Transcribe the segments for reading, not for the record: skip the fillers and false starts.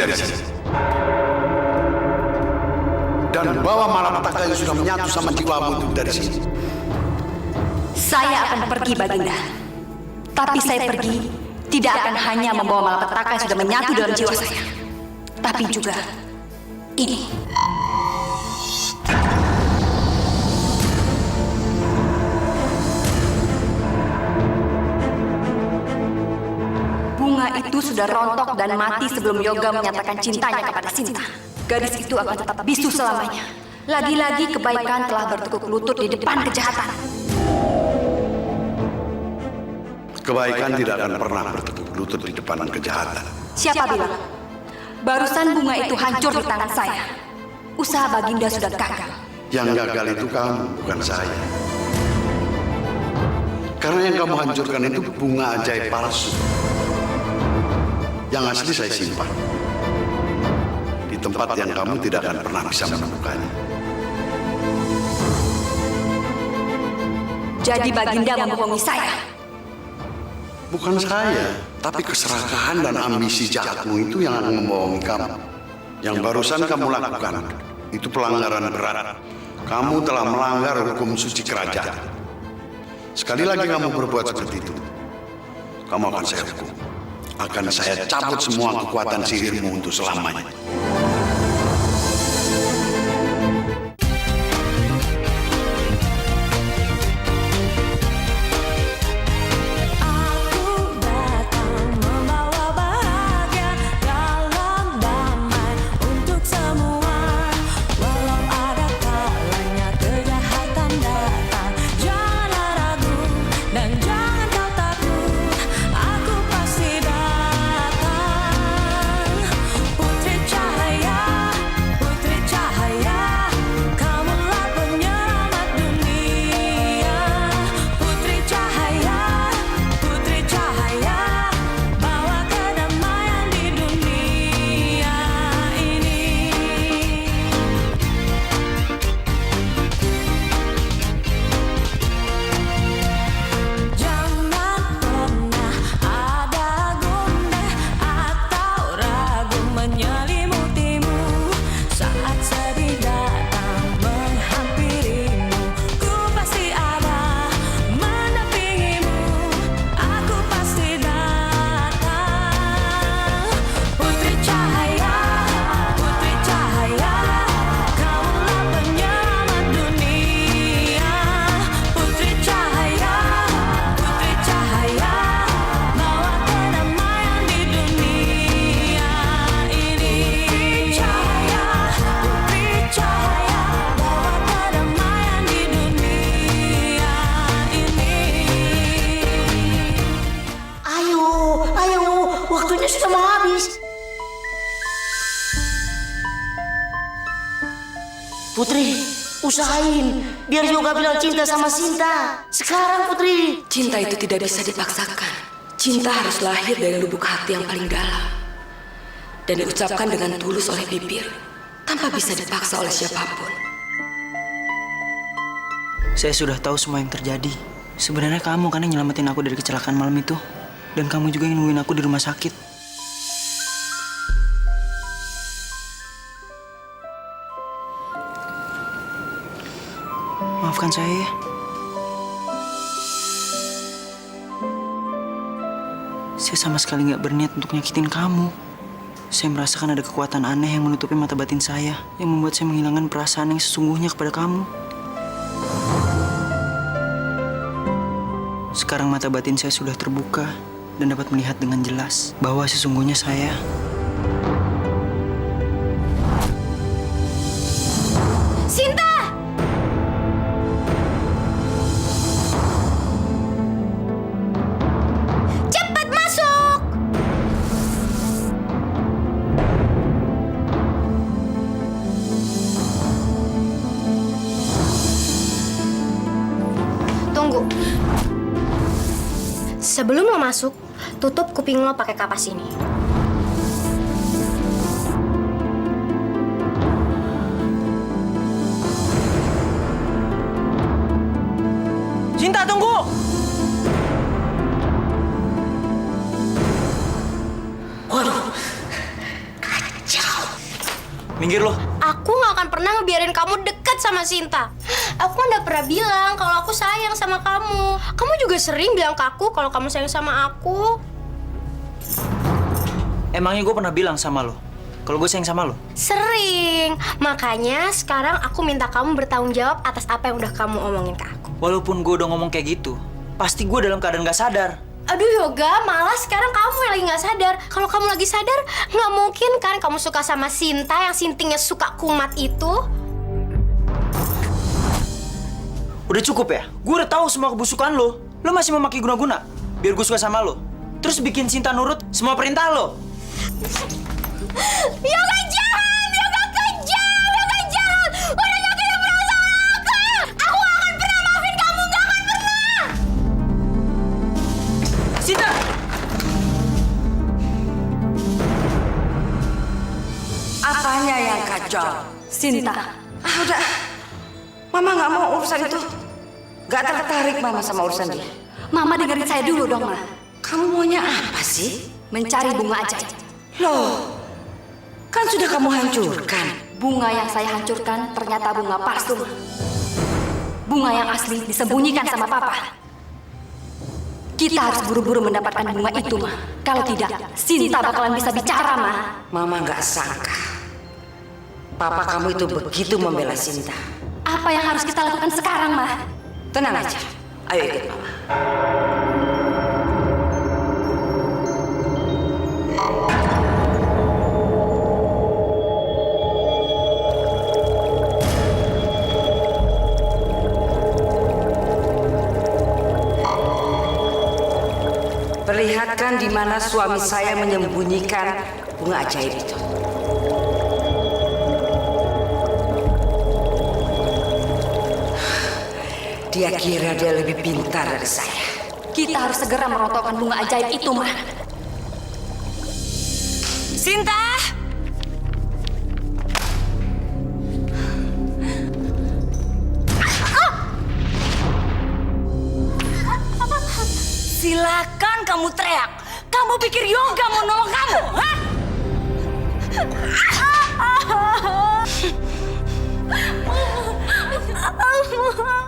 dari sini. Dan bawa malapetaka yang sudah menyatu sama jiwamu itu dari sini. Saya akan pergi, Baginda. Tapi saya pergi tidak akan hanya membawa malapetaka yang sudah menyatu dalam jiwa saya, tapi juga ini. Bunga itu sudah rontok dan mati sebelum Yoga menyatakan cintanya kepada Sinta. Gadis itu akan tetap bisu selamanya. Lagi-lagi kebaikan telah bertekuk lutut di depan kejahatan. Kebaikan tidak akan pernah bertekuk lutut di depan kejahatan. Siapa bilang? Barusan bunga itu hancur di tangan saya. Usaha Baginda sudah gagal. Yang gagal itu kamu, bukan saya. Karena yang kamu hancurkan itu bunga ajaib palsu. Yang asli saya simpan di tempat yang kamu tidak akan pernah bisa menemukannya. Jadi Baginda membohongi saya. Bukan saya, tapi keserakahan dan ambisi jahatmu itu yang akan membohongi kamu. Yang barusan kamu lakukan, itu pelanggaran berat. Kamu telah melanggar hukum suci kerajaan. Sekali lagi kamu berbuat seperti itu, kamu akan saya hukum. Akan saya cabut semua kekuatan sihirmu untuk selamanya. Putri, usahain biar Yoga bilang cinta sama Sinta. Sekarang Putri. Cinta itu tidak bisa dipaksakan. Cinta harus lahir dari lubuk hati yang paling dalam dan diucapkan dengan tulus oleh bibir, tanpa bisa dipaksa oleh siapapun. Saya sudah tahu semua yang terjadi. Sebenarnya kamu kan yang nyelamatin aku dari kecelakaan malam itu. Dan kamu juga yang nungguin aku di rumah sakit. Maafkan saya ya. Saya sama sekali nggak berniat untuk nyakitin kamu. Saya merasakan ada kekuatan aneh yang menutupi mata batin saya, yang membuat saya menghilangkan perasaan yang sesungguhnya kepada kamu. Sekarang mata batin saya sudah terbuka dan dapat melihat dengan jelas bahwa sesungguhnya saya Sinta! Cepat masuk! Tunggu. Sebelum lo masuk, tutup kuping lo pakai kapas ini. Sinta, tunggu! Waduh, Minggir lo. Aku nggak akan pernah ngebiarin kamu dekat sama Sinta. Aku kan udah pernah bilang kalau aku sayang sama kamu. Kamu juga sering bilang ke aku kalau kamu sayang sama aku. Emangnya gue pernah bilang sama lo kalau gue sayang sama lo? Sering. Makanya sekarang aku minta kamu bertanggung jawab atas apa yang udah kamu omongin ke aku. Walaupun gue udah ngomong kayak gitu, pasti gue dalam keadaan gak sadar. Aduh Yoga, malah sekarang kamu yang lagi nggak sadar. Kalau kamu lagi sadar, nggak mungkin kan kamu suka sama Sinta yang sintingnya suka kumat itu. Udah cukup ya? Gue udah tahu semua kebusukan lo. Lo masih mau memakai guna-guna biar gue suka sama lo. Terus bikin Sinta nurut semua perintah lo. Yoga jahat, Yoga kejam, Yoga jahat. Udah nyakitin perasaan aku. Aku gak akan pernah maafin kamu, gak akan pernah. Sinta! Apanya yang kacau? Sinta. Udah. Mama nggak mau urusan itu. Nggak tertarik Mama sama urusan dia. Mama dengerin saya dulu dong, Ma. Kamu maunya apa sih? Mencari bunga ajaib. Loh, kan sudah kamu hancurkan. Bunga yang saya hancurkan ternyata bunga palsu. Bunga yang asli disembunyikan sama Papa. Kita harus buru-buru mendapatkan bunga itu, Ma. Kalau tidak, Sinta bakalan bisa bicara, Ma. Mama nggak sangka. Papa kamu itu begitu membela Sinta. Apa yang harus kita lakukan sekarang, Ma? Tenang aja. Ayo ikut Mama. Perlihatkan di mana suami saya menyembunyikan bunga ajaib itu. Dia kira dia lebih pintar dari saya. Kita harus segera merontokkan bunga ajaib itu, Ma. Sinta! Silakan kamu teriak. Kamu pikir Yoga mau nolong kamu? Hah?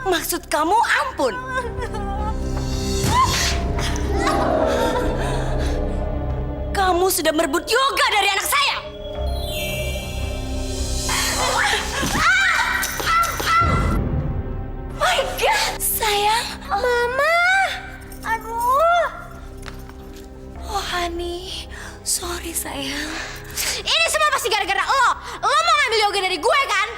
Maksud kamu ampun? Kamu sudah merebut Yoga dari anak saya. My God, sayang, Mama. Aduh. Oh, honey, sorry sayang. Ini semua pasti gara-gara lo. Lo mau ngambil Yoga dari gue kan?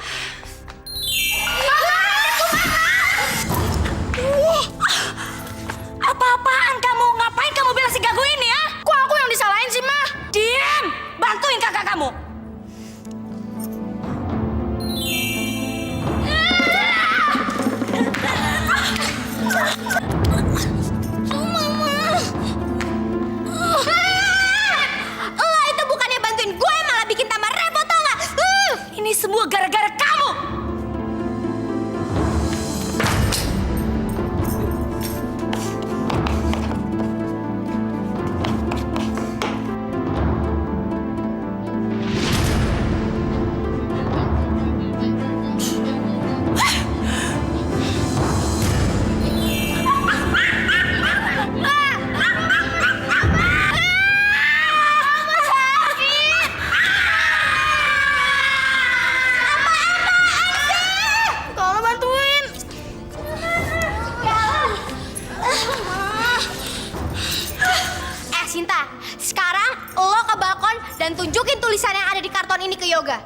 Apa-apaan kamu? Ngapain kamu bela si gagu ini ya? Kok aku yang disalahin sih, Ma? Diam! Bantuin kakak kamu. Lo itu bukannya bantuin gue, malah bikin tambah repot, tau gak? Ini semua gara-gara kamu. Tolong bantuin. Sinta, sekarang lo ke balkon dan tunjukin tulisan yang ada di karton ini ke Yoga.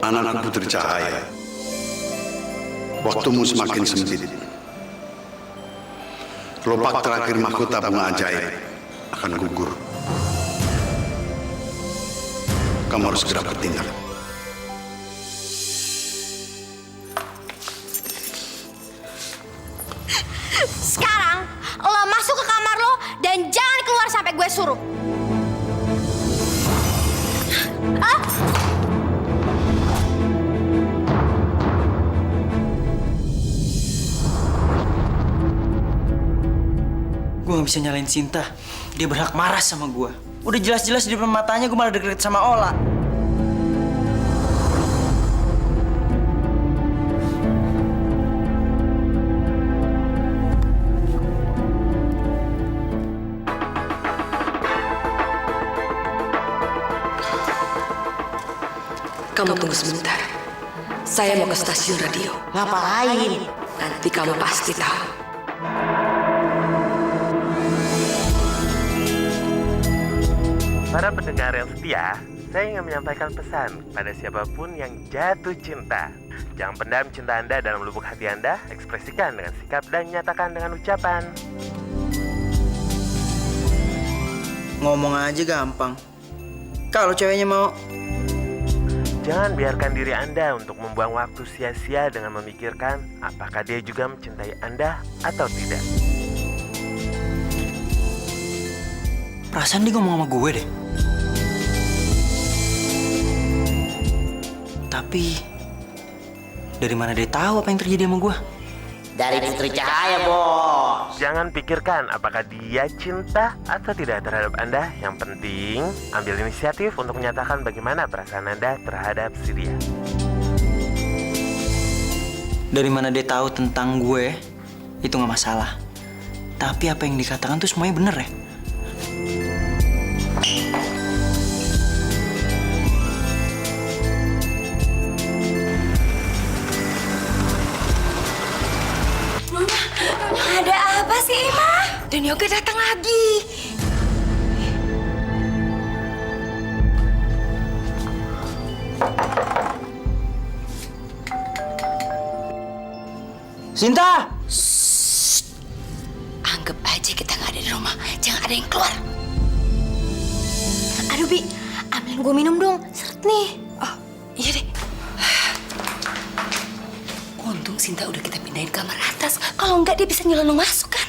Anakku Putri Cahaya, waktumu semakin sempit. Kelopak terakhir mahkota bunga ajaib akan gugur. Kamu harus segera bertindak. Sekarang lo masuk ke kamar lo dan jangan keluar sampai gue suruh. Ah! Gue gak bisa nyalain Sinta. Dia berhak marah sama gue. Udah jelas-jelas di depan matanya gue malah deket sama Ola. Kamu tunggu sebentar. Saya mau ke stasiun radio. Ngapain? Nanti kamu pasti tahu. Para pendengar yang setia, saya ingin menyampaikan pesan pada siapapun yang jatuh cinta. Jangan pendam cinta Anda dalam lubuk hati Anda, ekspresikan dengan sikap dan nyatakan dengan ucapan. Ngomong aja gampang. Kalau ceweknya mau. Jangan biarkan diri Anda untuk membuang waktu sia-sia dengan memikirkan apakah dia juga mencintai Anda atau tidak. Perasaan dia ngomong sama gue deh. Tapi dari mana dia tahu apa yang terjadi sama gue? Dari Putri Cahaya, Bos. Jangan pikirkan apakah dia cinta atau tidak terhadap Anda. Yang penting, ambil inisiatif untuk menyatakan bagaimana perasaan Anda terhadap si dia. Dari mana dia tahu tentang gue, itu gak masalah. Tapi apa yang dikatakan tuh semuanya bener ya? Ada apa sih, Ima? Dan Yoga datang lagi. Sinta! Anggap aja kita nggak ada di rumah. Jangan ada yang keluar. Aduh, Bi, ambilin gue minum dong. Seret nih. Oh, iya deh. Untung Sinta udah kita pindahin kamar atas. Kalau enggak dia bisa nyelonong masuk kan?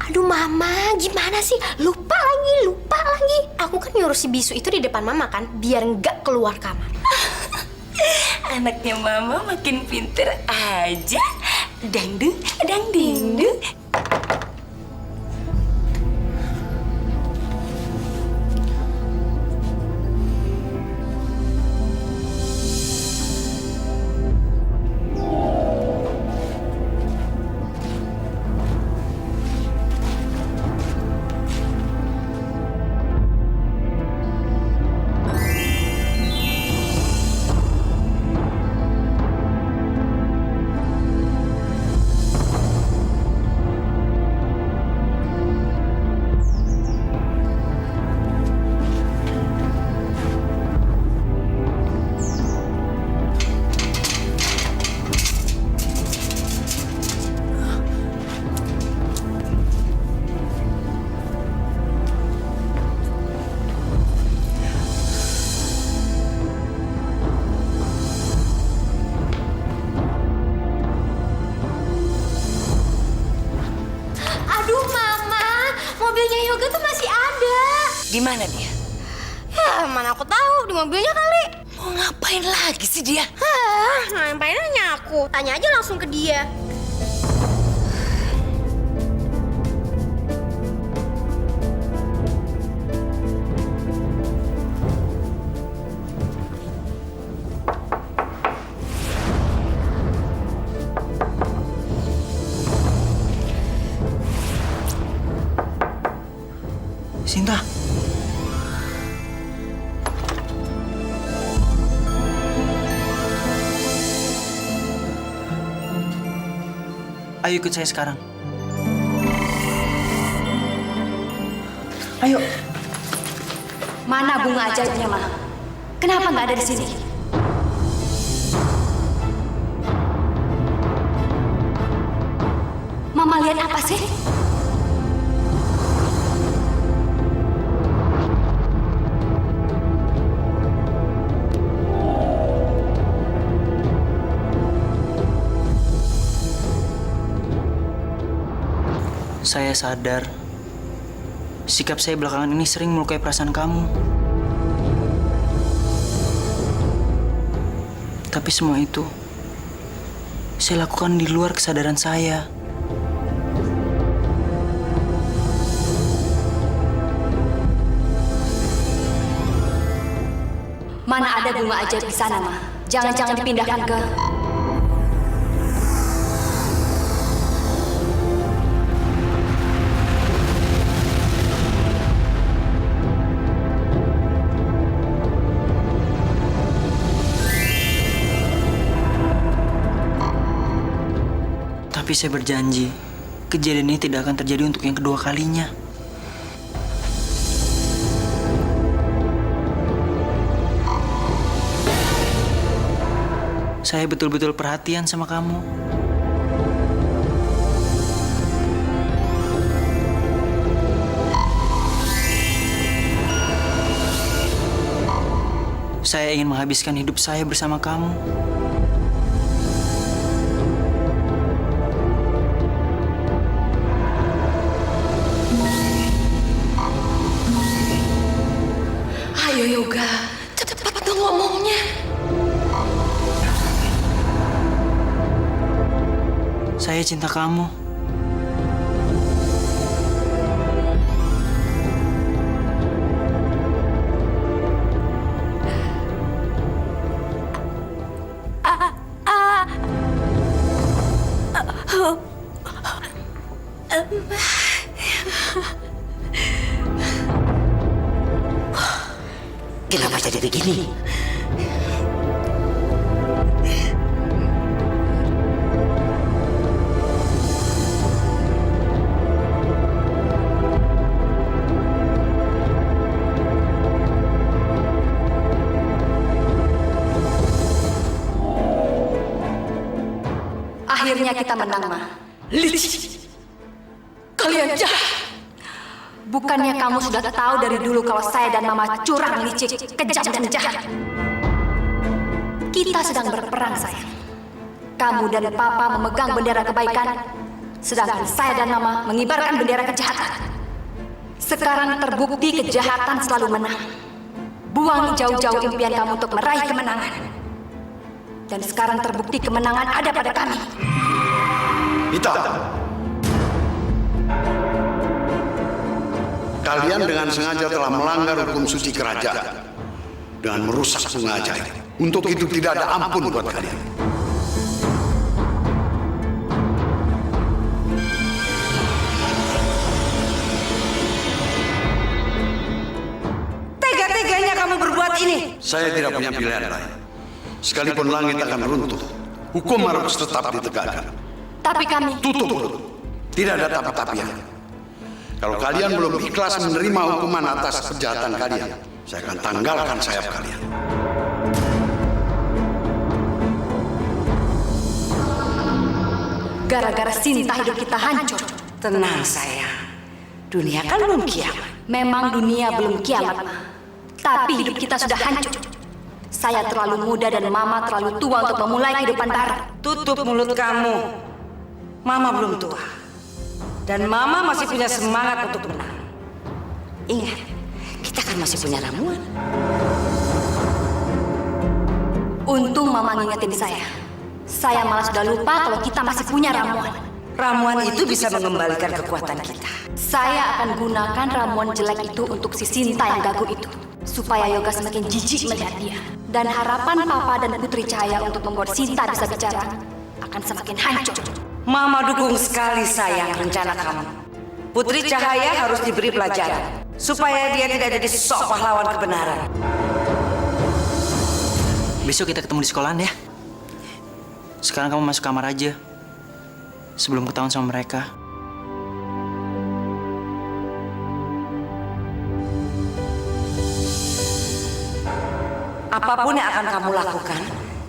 Aduh, Mama, gimana sih? Lupa lagi. Aku kan nyuruh si Bisu itu di depan Mama kan, biar nggak keluar kamar. Anaknya Mama makin pinter aja. Dangdung, dangdingdung. Di mana dia? Ya, mana aku tahu, di mobilnya kali. Mau ngapain lagi sih dia? Hah, ngapain nanya aku? Tanya aja langsung ke dia. Sinta. Ayo ikut saya sekarang. Ayo. Mana bunga ajaibnya, Ma? Kenapa nggak ada di sini? sih? Saya sadar, sikap saya belakangan ini sering melukai perasaan kamu. Tapi semua itu, saya lakukan di luar kesadaran saya. Mana ada bunga ajaib di sana, Ma? Jangan-jangan dipindahkan ke... Tapi saya berjanji, kejadian ini tidak akan terjadi untuk yang kedua kalinya. Saya betul-betul perhatian sama kamu. Saya ingin menghabiskan hidup saya bersama kamu. Ayo Yoga, cepat dong ngomongnya. Saya cinta kamu. Kenapa jadi begini? Akhirnya kita menang, Ma. Licik. Kalian jahat. Bukannya kamu sudah tahu dari dulu kalau saya dan Mama curang, licik, kejam dan jahat. Kita sedang berperang, sayang. Kamu dan Papa memegang bendera kebaikan, sedangkan saya dan Mama mengibarkan bendera kejahatan. Sekarang terbukti kejahatan selalu menang. Buang jauh-jauh impian kamu untuk meraih kemenangan. Dan sekarang terbukti kemenangan ada pada kami. Ita, kalian dengan sengaja telah melanggar hukum suci kerajaan dengan merusak bunga ajaib. Untuk itu tidak ada ampun buat kalian. Tega-teganya kamu berbuat ini. Saya tidak punya pilihan lain. Sekalipun langit akan runtuh, hukum harus tetap ditegakkan. Tapi kami... Tutup mulut. Tidak ada tapi-tapian. Kalau kalian belum ikhlas menerima hukuman atas kejahatan kalian, saya akan tanggalkan sayap kalian. Gara-gara Sinta hidup kita hancur. Tenang sayang, dunia kan belum kiamat. Memang dunia belum kiamat, Ma. Tapi hidup kita sudah hancur. Saya terlalu muda dan Mama terlalu tua untuk memulai kehidupan baru. Tutup mulut kamu. Mama belum tua. Dan Mama masih punya semangat untuk menang. Ingat, kita kan masih punya ramuan. Untung Mama ngingetin saya. Saya malah sudah lupa kalau kita masih punya ramuan. Ramuan itu bisa mengembalikan kekuatan kita. Saya akan gunakan ramuan jelek itu untuk si Sinta yang gagu itu. Supaya Yoga semakin jijik melihat dia. Dan harapan Papa dan Putri Cahaya untuk membuat Sinta bisa bicara akan semakin hancur. Mama dukung sekali sayang rencana kamu. Putri Cahaya harus diberi pelajaran. Supaya dia tidak jadi sok pahlawan kebenaran. Besok kita ketemu di sekolahan ya. Sekarang kamu masuk kamar aja. Sebelum ketahuan sama mereka. Apapun yang akan kamu lakukan,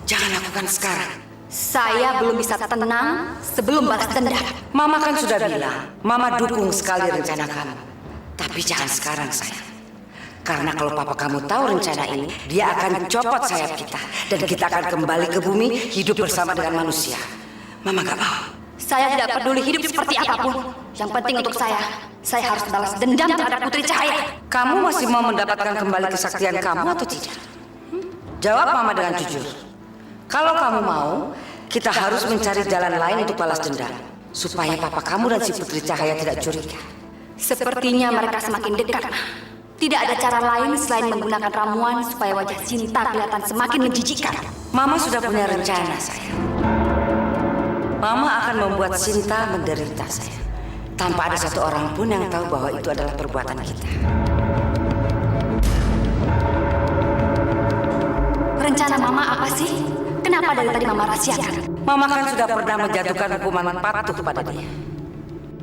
jangan lakukan sekarang. Saya belum bisa tenang sebelum balas dendam. Mama kan sudah bilang, Mama dukung sekali rencana kamu. Tapi jangan sekarang, sayang. Karena kalau papa kamu tahu rencana ini, dia akan copot sayap kita. Dan kita akan kembali ke bumi, hidup bersama dengan manusia. Mama gak mau. Saya tidak peduli hidup seperti apapun. Yang penting untuk saya harus balas dendam terhadap Putri Cahaya. Kamu masih mau mendapatkan kembali kesaktian kamu atau tidak? Jawab Mama dengan jujur. Kalau kamu mau, kita harus mencari jalan lain untuk balas dendam. Supaya papa kamu dan si Putri Cahaya tidak curiga. Sepertinya mereka semakin dekat. Tidak ada cara lain selain menggunakan ramuan supaya wajah Sinta kelihatan semakin menjijikkan. Mama sudah punya rencana, sayang. Mama akan membuat Sinta menderita, sayang. Tanpa ada satu orang pun yang tahu bahwa itu adalah perbuatan kita. Rencana Mama apa sih? Kenapa dari tadi Mama rahasiakan? Mama kan sudah pernah menjatuhkan hukuman patuh kepada dia.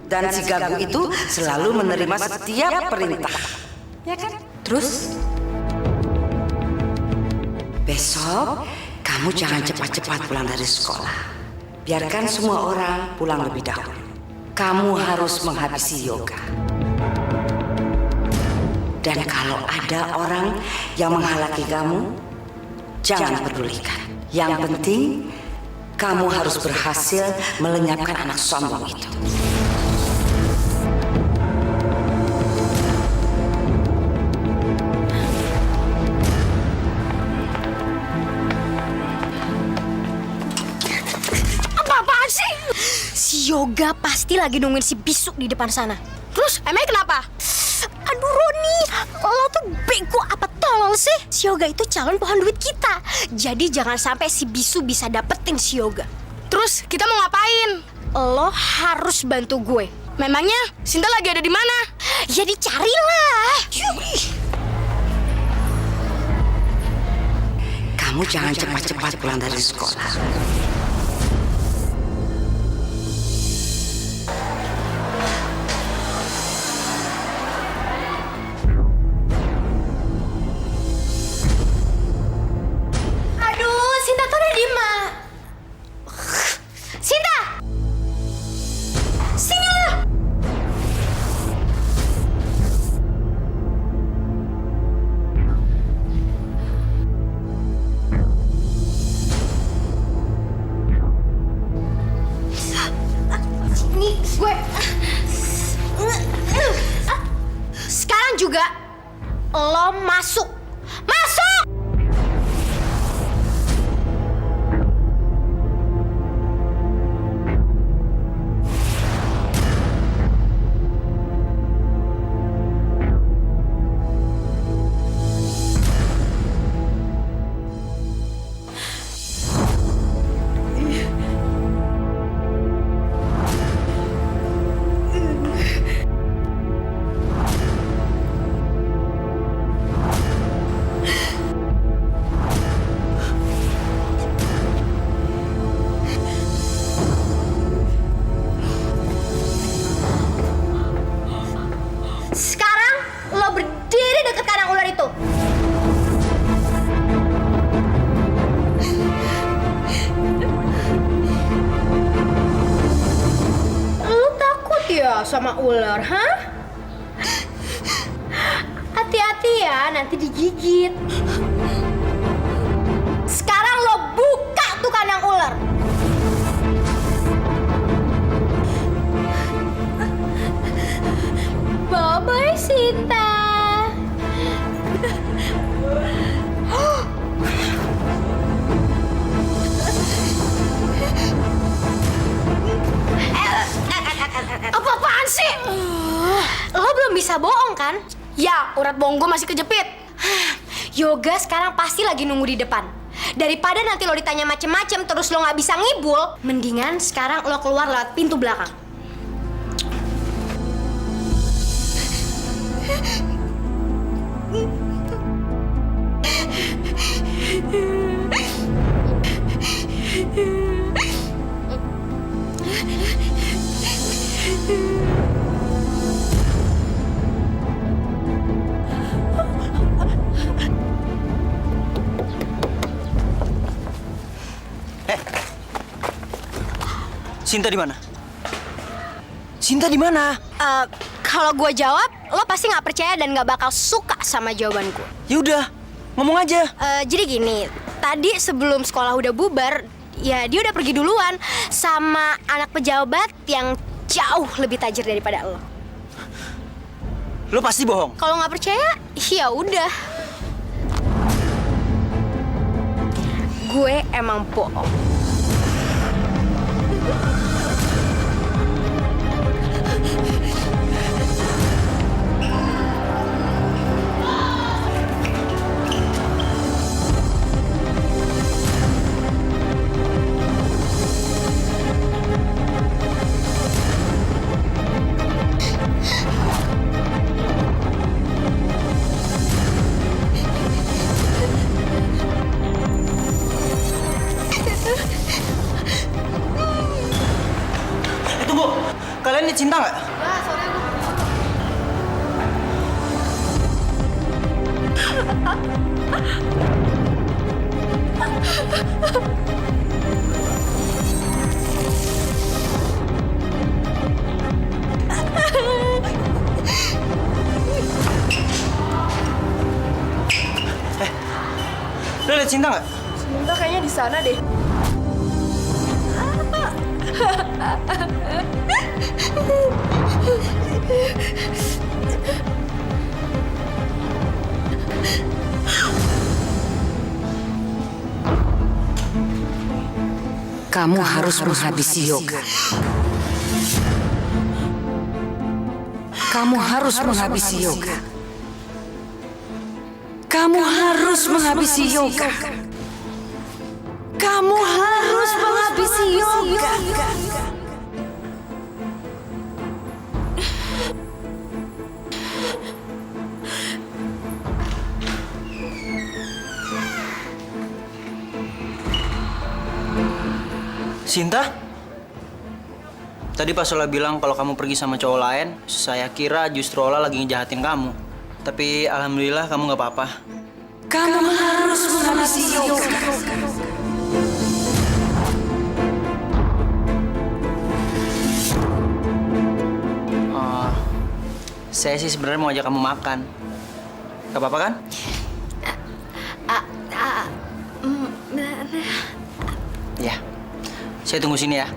Dan si Gagu itu selalu menerima setiap perintah. Ya kan? Terus? Besok, kamu jangan cepat-cepat pulang dari sekolah. Biarkan semua orang pulang lebih dahulu. Kamu harus menghabisi yoga. Dan kalau ada orang yang menghalangi kamu, jangan pedulikan. Yang penting, kamu harus berhasil melenyapkan anak sombong itu. Apa-apaan sih? Si Yoga pasti lagi nungguin si Bisu di depan sana. Terus, emangnya kenapa? Aduh Roni, lo tuh bego apa tolol sih? Si Yoga itu calon pohon duit kita. Jadi jangan sampai si Bisu bisa dapetin si Yoga. Terus kita mau ngapain? Lo harus bantu gue. Memangnya Sinta lagi ada di mana? Ya dicarilah. Kamu jangan cepat-cepat pulang dari sekolah. Aduh, Sinta tuh ada di mana? Sinta! Sini lo! Sini, gue... Sekarang juga lo masuk. Masuk! Sekarang lo berdiri dekat kandang ular itu. Lo takut ya sama ular, hah? Hati-hati ya, nanti digigit. Sekarang lo buka tuh kandang ular. Bye-bye, Sinta. Apa-apaan sih? Lo belum bisa bohong kan? Ya, urat bohong gue masih kejepit. Yoga sekarang pasti lagi nunggu di depan. Daripada nanti lo ditanya macem-macem terus lo nggak bisa ngibul, mendingan sekarang lo keluar lewat pintu belakang. Sinta di mana? Sinta di mana? Kalau gue jawab, lo pasti nggak percaya dan nggak bakal suka sama jawabanku. Ya udah, ngomong aja. Jadi gini, tadi sebelum sekolah udah bubar, ya dia udah pergi duluan sama anak pejabat yang jauh lebih tajir daripada lo. Lo pasti bohong. Kalau nggak percaya, ya udah. Gue emang bohong. Tunggu, kalian lihat Cinta nggak? Lo lihat Cinta nggak? Cinta kayaknya di sana deh. Kamu harus menghabisi Yoga. Kamu harus menghabisi Yoga. Kamu harus menghabisi Yoga. Kamu harus menghabisi Yoga. Sinta? Tadi pas Ola bilang kalau kamu pergi sama cowok lain, saya kira justru Ola lagi ngejahatin kamu. Tapi alhamdulillah kamu nggak apa-apa. Kamu harus menghabisi Yoga. Saya sih sebenarnya mau ajak kamu makan. Gak apa-apa kan? Ya, saya tunggu sini ya.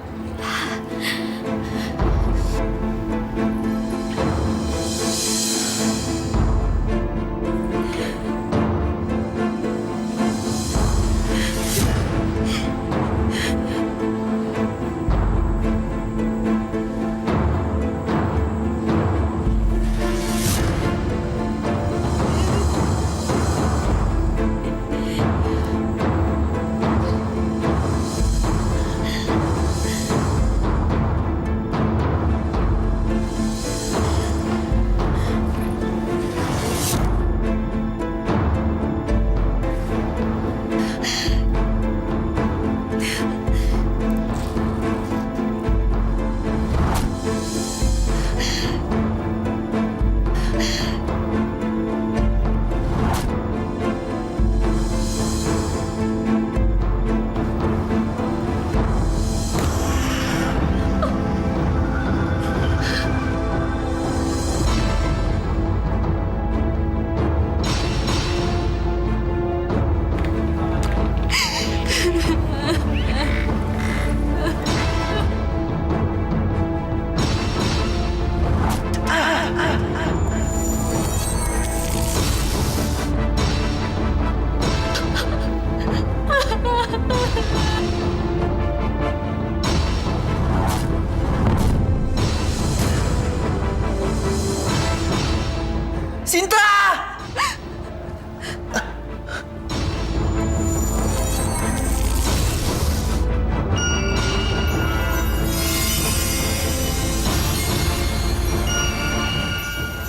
Sinta!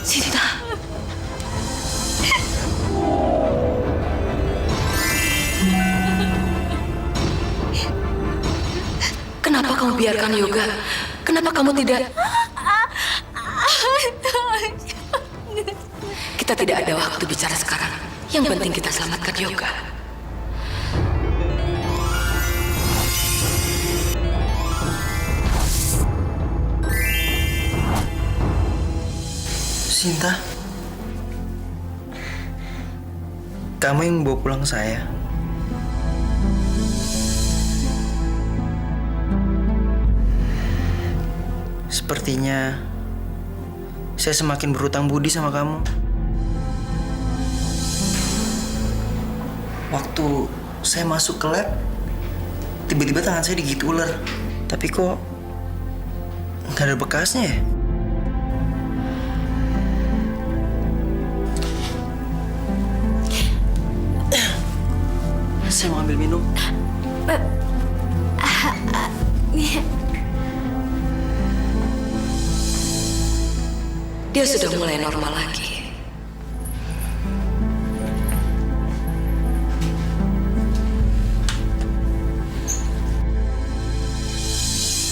Sinta. Kenapa kamu biarkan Yoga? Kenapa kamu tidak? Kita tidak ada waktu bicara sekarang. Yang penting kita selamatkan Yoga. Sinta, kamu yang bawa pulang saya. Sepertinya saya semakin berhutang budi sama kamu. Waktu saya masuk ke lab, tiba-tiba tangan saya digigit ular. Tapi kok nggak ada bekasnya ya? Saya mau ambil minum. Dia sudah mulai normal lagi.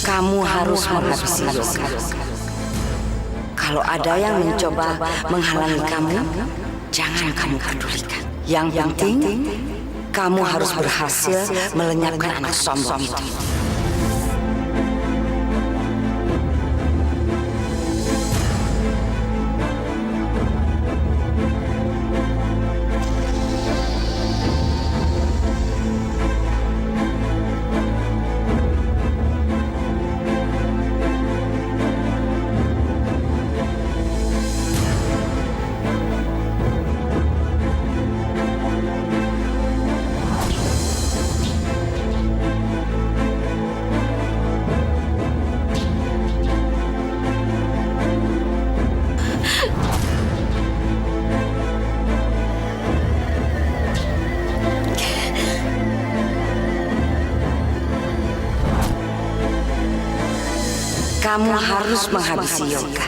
Kamu harus menghabisi Yoga. Kalau ada yang mencoba menghalangi kamu, jangan kamu pedulikan. Yang penting, kamu harus berhasil melenyapkan anak sombong itu. Kamu harus menghabisi Yoga.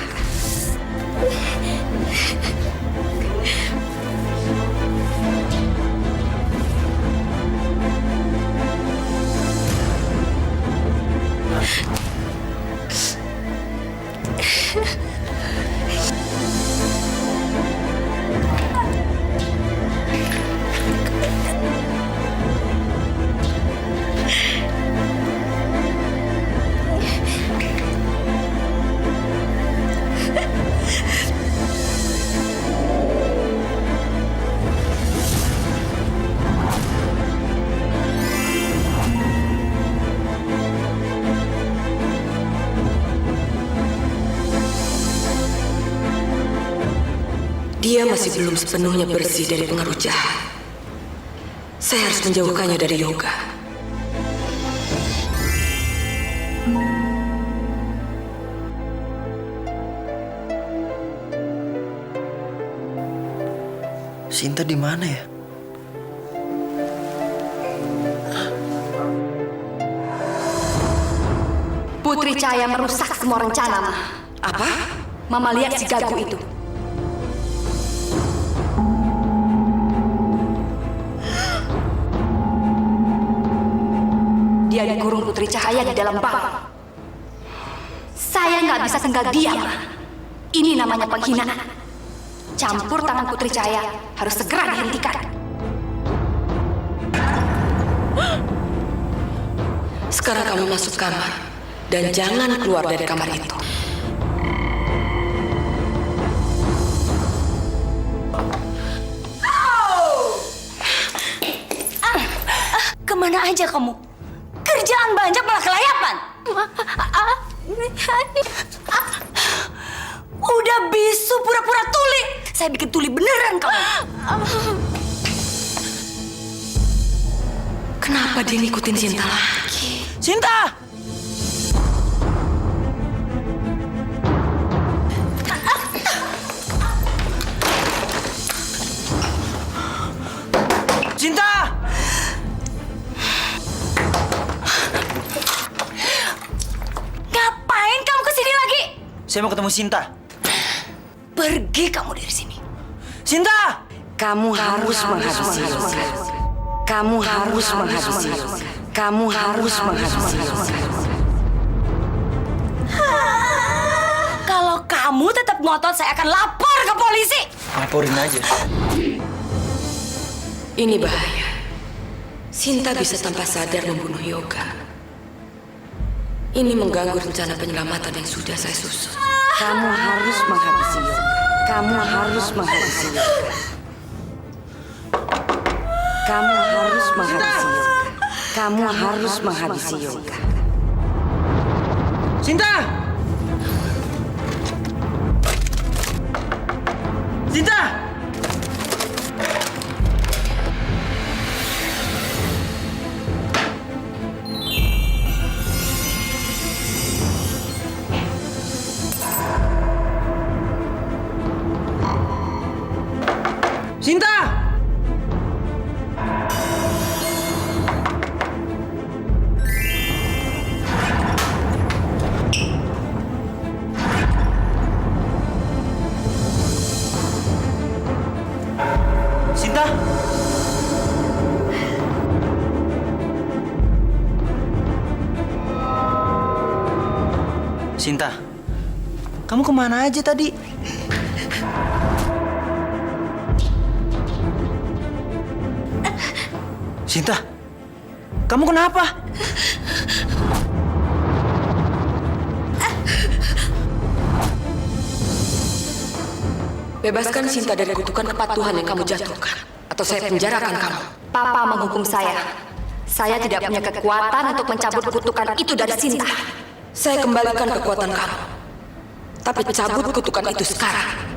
Dia masih belum sepenuhnya bersih dari pengaruh jahat. Saya harus menjauhkannya dari Yoga. Sinta di mana ya? Putri Cahaya merusak semua rencana, Ma. Apa? Mama lihat si gagu itu. Dia dikurung Putri Cahaya di dalam bak. Saya nggak bisa tinggal diam. Ini namanya penghinaan. Campur tangan Putri Cahaya harus segera dihentikan. Sekarang kamu masuk kamar dan jangan keluar dari kamar itu. Kemana aja kamu? Kerjaan banyak malah kelayapan. Udah bisu pura-pura tuli. Saya bikin tuli beneran kamu. Kenapa dia ngikutin Sinta lagi? Sinta! Sinta! Ngapain kamu kesini lagi? Saya mau ketemu Sinta. Pergi kamu dari sini. Sinta! Kamu harus menghabisi Yoga. Kamu harus menghabisi Yoga. Kamu harus menghabisi Yoga. Kalau kamu tetap ngotot, saya akan lapor ke polisi. Laporin aja. Ini bahaya. Sinta bisa tanpa sadar membunuh Yoga. Ini mengganggu rencana penyelamatan yang sudah saya susun. Kamu harus menghabisi Yoga. Kamu harus menghabisi Yoga. Kamu harus menghabisi Yoga. Kamu harus menghabisi Yoga. Sinta! Sinta! Sinta! Sinta! Sinta, kamu kemana aja tadi? Sinta, kamu kenapa? Bebaskan Sinta dari kutukan kepatuhan yang kamu jatuhkan. Atau saya penjarakan kamu. Papa menghukum saya. Saya tidak punya kekuatan untuk mencabut kutukan itu dari Sinta. Saya kembalikan kekuatan kamu. Tapi cabut kutukan itu sekarang.